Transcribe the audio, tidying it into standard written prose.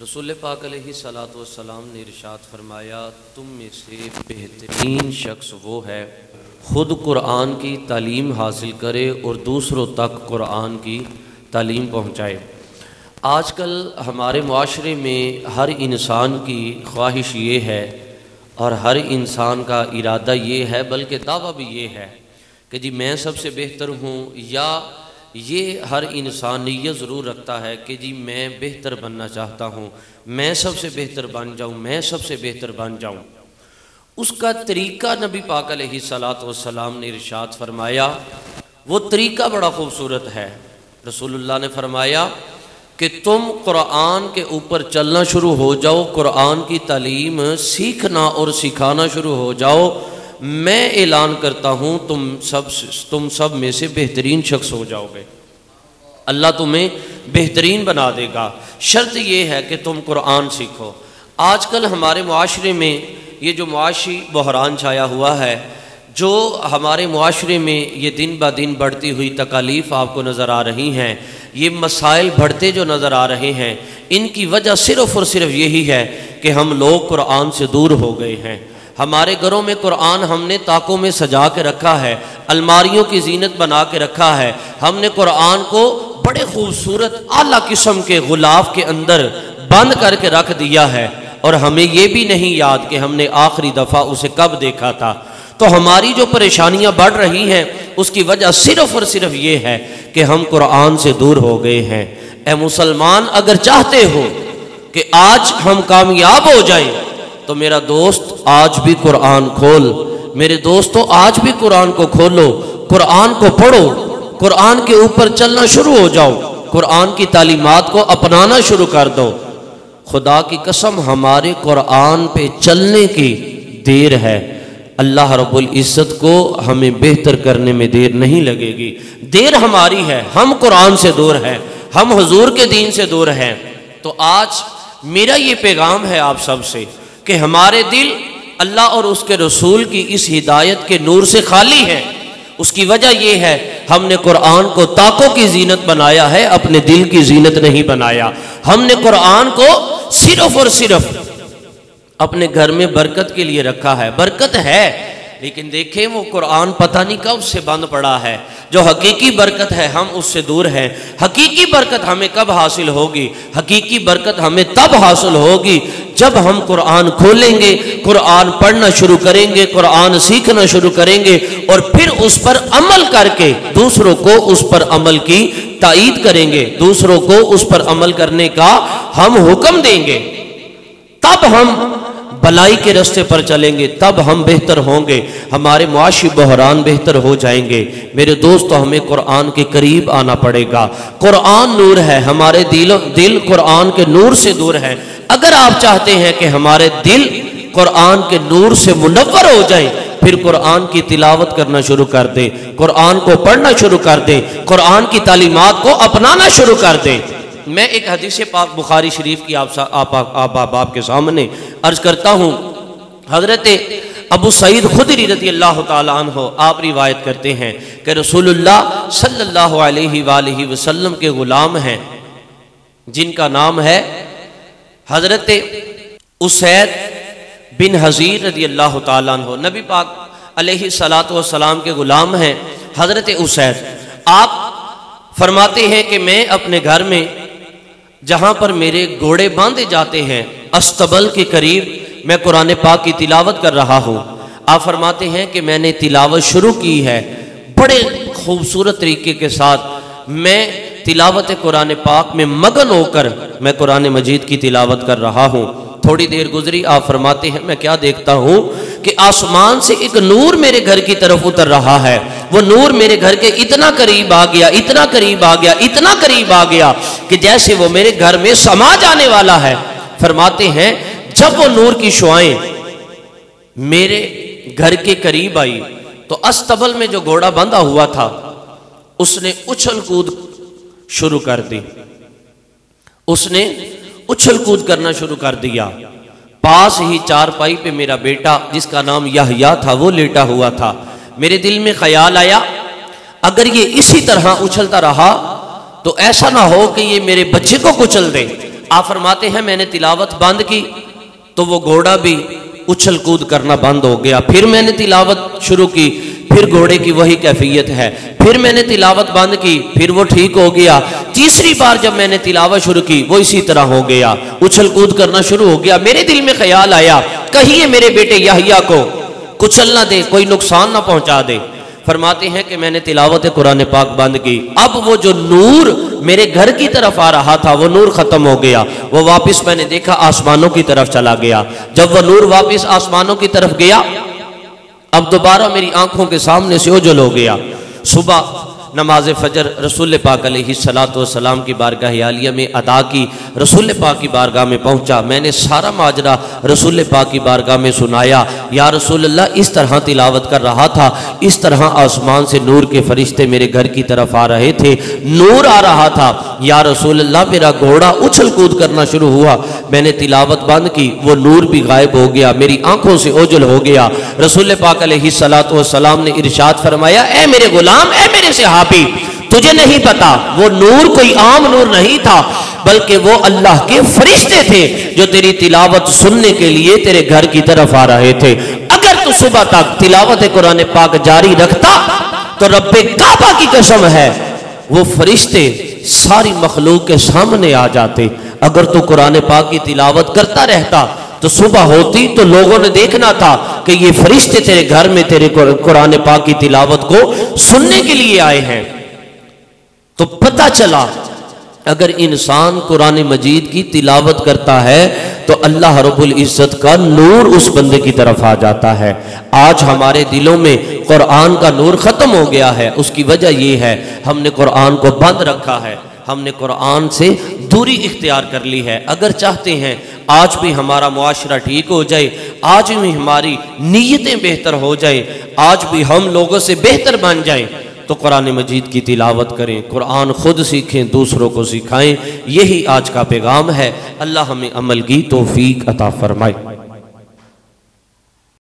رسول پاک علیہ الصلوۃ والسلام نے ارشاد فرمایا، تم میں سے بہترین شخص وہ ہے خود قرآن کی تعلیم حاصل کرے اور دوسروں تک قرآن کی تعلیم پہنچائے۔ آج کل ہمارے معاشرے میں ہر انسان کی خواہش یہ ہے اور ہر انسان کا ارادہ یہ ہے، بلکہ دعویٰ بھی یہ ہے کہ جی میں سب سے بہتر ہوں، یا یہ ہر انسان نیت ضرور رکھتا ہے کہ جی میں بہتر بننا چاہتا ہوں، میں سب سے بہتر بن جاؤں، میں سب سے بہتر بن جاؤں۔ اس کا طریقہ نبی پاک علیہ الصلوۃ والسلام نے ارشاد فرمایا، وہ طریقہ بڑا خوبصورت ہے۔ رسول اللہ نے فرمایا کہ تم قرآن کے اوپر چلنا شروع ہو جاؤ، قرآن کی تعلیم سیکھنا اور سکھانا شروع ہو جاؤ، میں اعلان کرتا ہوں تم سب میں سے بہترین شخص ہو جاؤ گے، اللہ تمہیں بہترین بنا دے گا۔ شرط یہ ہے کہ تم قرآن سیکھو۔ آج کل ہمارے معاشرے میں یہ جو معاشی بحران چھایا ہوا ہے، جو ہمارے معاشرے میں یہ دن بہ دن بڑھتی ہوئی تکالیف آپ کو نظر آ رہی ہیں، یہ مسائل بڑھتے جو نظر آ رہے ہیں، ان کی وجہ صرف اور صرف یہی ہے کہ ہم لوگ قرآن سے دور ہو گئے ہیں۔ ہمارے گھروں میں قرآن ہم نے طاقوں میں سجا کے رکھا ہے، الماریوں کی زینت بنا کے رکھا ہے، ہم نے قرآن کو بڑے خوبصورت اعلیٰ قسم کے غلاف کے اندر بند کر کے رکھ دیا ہے، اور ہمیں یہ بھی نہیں یاد کہ ہم نے آخری دفعہ اسے کب دیکھا تھا۔ تو ہماری جو پریشانیاں بڑھ رہی ہیں اس کی وجہ صرف اور صرف یہ ہے کہ ہم قرآن سے دور ہو گئے ہیں۔ اے مسلمان، اگر چاہتے ہو کہ آج ہم کامیاب ہو جائیں تو میرا دوست آج بھی قرآن کھول، میرے دوستو آج بھی قرآن کو کھولو، قرآن کو پڑھو، قرآن کے اوپر چلنا شروع ہو جاؤ، قرآن کی تعلیمات کو اپنانا شروع کر دو۔ خدا کی قسم ہمارے قرآن پہ چلنے کی دیر ہے، اللہ رب العزت کو ہمیں بہتر کرنے میں دیر نہیں لگے گی۔ دیر ہماری ہے، ہم قرآن سے دور ہیں، ہم حضور کے دین سے دور ہیں۔ تو آج میرا یہ پیغام ہے آپ سب سے کہ ہمارے دل اللہ اور اس کے رسول کی اس ہدایت کے نور سے خالی ہیں۔ اس کی وجہ یہ ہے ہم نے قرآن کو طاقوں کی زینت بنایا ہے، اپنے دل کی زینت نہیں بنایا۔ ہم نے قرآن کو صرف اور صرف اپنے گھر میں برکت کے لیے رکھا ہے، برکت ہے، لیکن دیکھیں وہ قرآن پتہ نہیں کب سے بند پڑا ہے۔ جو حقیقی برکت ہے ہم اس سے دور ہیں۔ حقیقی برکت ہمیں کب حاصل ہوگی؟ حقیقی برکت ہمیں تب حاصل ہوگی جب ہم قرآن کھولیں گے، قرآن پڑھنا شروع کریں گے، قرآن سیکھنا شروع کریں گے، اور پھر اس پر عمل کر کے دوسروں کو اس پر عمل کی تائید کریں گے، دوسروں کو اس پر عمل کرنے کا ہم حکم دیں گے۔ تب ہم بھلائی کے راستے پر چلیں گے، تب ہم بہتر ہوں گے، ہمارے معاشی بحران بہتر ہو جائیں گے۔ میرے دوستو، ہمیں قرآن کے قریب آنا پڑے گا۔ قرآن نور ہے، ہمارے دل قرآن کے نور سے دور ہے۔ اگر آپ چاہتے ہیں کہ ہمارے دل قرآن کے نور سے منور ہو جائیں، پھر قرآن کی تلاوت کرنا شروع کر دیں، قرآن کو پڑھنا شروع کر دیں، قرآن کی تعلیمات کو اپنانا شروع کر دیں۔ میں ایک حدیث پاک بخاری شریف کی آپ کے سامنے عرض کرتا ہوں۔ حضرت ابو سعید خدری رضی اللہ تعالیٰ عنہ آپ روایت کرتے ہیں کہ رسول اللہ صلی اللہ علیہ وآلہ وسلم کے غلام ہیں جن کا نام ہے حضرت اسید بن حضیر رضی اللہ تعالیٰ عنہ۔ نبی پاک علیہ الصلوۃ والسلام کے غلام ہیں حضرت اسید۔ آپ فرماتے ہیں کہ میں اپنے گھر میں جہاں پر میرے گھوڑے باندھے جاتے ہیں، استبل کے قریب میں قرآن پاک کی تلاوت کر رہا ہوں۔ آپ فرماتے ہیں کہ میں نے تلاوت شروع کی ہے، بڑے خوبصورت طریقے کے ساتھ میں تلاوت قرآن پاک میں مگن ہو کر میں قرآن مجید کی تلاوت کر رہا ہوں۔ تھوڑی دیر گزری، آپ فرماتے ہیں میں کیا دیکھتا ہوں کہ آسمان سے ایک نور میرے گھر کی طرف اتر رہا ہے۔ وہ نور میرے گھر کے اتنا قریب آ گیا، اتنا قریب آ گیا، اتنا قریب آ گیا کہ جیسے وہ میرے گھر میں سما جانے والا ہے۔ فرماتے ہیں جب وہ نور کی شعائیں میرے گھر کے قریب آئی تو استبل میں جو گھوڑا بندھا ہوا تھا اس نے اچھل کود شروع کر دی، اس نے اچھل کود کرنا شروع کر دیا۔ پاس ہی چارپائی پہ میرا بیٹا جس کا نام یحییٰ تھا وہ لیٹا ہوا تھا۔ میرے دل میں خیال آیا اگر یہ اسی طرح اچھلتا رہا تو ایسا نہ ہو کہ یہ میرے بچے کو کچل دے۔ آپ فرماتے ہیں میں نے تلاوت بند کی تو وہ گھوڑا بھی اچھل کود کرنا بند ہو گیا، پھر میں نے تلاوت شروع کی، پھر گھوڑے کی وہی کیفیت ہے، پھر میں نے تلاوت بند کی، پھر وہ ٹھیک ہو گیا، تیسری بار جب میں نے تلاوت شروع کی وہ اسی طرح ہو گیا، اچھل کود کرنا شروع ہو گیا۔ میرے دل میں خیال آیا کہیں میرے بیٹے یحییٰ کو کچل نہ دے، کوئی نقصان نہ پہنچا دے۔ فرماتے ہیں کہ میں نے تلاوت قرآن پاک بند کی، اب وہ جو نور میرے گھر کی طرف آ رہا تھا وہ نور ختم ہو گیا، وہ واپس میں نے دیکھا آسمانوں کی طرف چلا گیا۔ جب وہ نور واپس آسمانوں کی طرف گیا اب دوبارہ میری آنکھوں کے سامنے سے اوجھل ہو گیا۔ صبح نماز فجر رسول پاک علیہ السلام کی بارگاہ عالیہ میں ادا کی، رسول پاک کی بارگاہ میں پہنچا، میں نے سارا ماجرا رسول پاک کی بارگاہ میں سنایا۔ یا رسول اللہ اس طرح تلاوت کر رہا تھا، اس طرح آسمان سے نور کے فرشتے میرے گھر کی طرف آ رہے تھے، نور آ رہا تھا۔ یا رسول اللہ میرا گھوڑا اچھل کود کرنا شروع ہوا، میں نے تلاوت بند کی، وہ نور بھی غائب ہو گیا، میری آنکھوں سے اوجھل ہو گیا۔ رسول پاک علیہ السلام نے ارشاد فرمایا، اے میرے غلام، اے میرے صحابی، تجھے نہیں پتا وہ نور کوئی عام نور نہیں تھا، بلکہ وہ اللہ کے فرشتے تھے جو تیری تلاوت سننے کے لیے تیرے گھر کی طرف آ رہے تھے۔ اگر تو صبح تک تلاوت قرآن پاک جاری رکھتا تو رب کعبہ کی قسم ہے وہ فرشتے ساری مخلوق کے سامنے آ جاتے۔ اگر تو قرآن پاک کی تلاوت کرتا رہتا تو صبح ہوتی تو لوگوں نے دیکھنا تھا کہ یہ فرشتے تیرے گھر میں تیرے قرآن پاک کی تلاوت کو سننے کے لیے آئے ہیں۔ تو پتہ چلا اگر انسان قرآن مجید کی تلاوت کرتا ہے تو اللہ رب العزت کا نور اس بندے کی طرف آ جاتا ہے۔ آج ہمارے دلوں میں قرآن کا نور ختم ہو گیا ہے، اس کی وجہ یہ ہے ہم نے قرآن کو بند رکھا ہے، ہم نے قرآن سے دوری اختیار کر لی ہے۔ اگر چاہتے ہیں آج بھی ہمارا معاشرہ ٹھیک ہو جائے، آج بھی ہماری نیتیں بہتر ہو جائیں، آج بھی ہم لوگوں سے بہتر بن جائیں، تو قرآن مجید کی تلاوت کریں، قرآن خود سیکھیں، دوسروں کو سکھائیں۔ یہی آج کا پیغام ہے۔ اللہ ہمیں عمل کی توفیق عطا فرمائے۔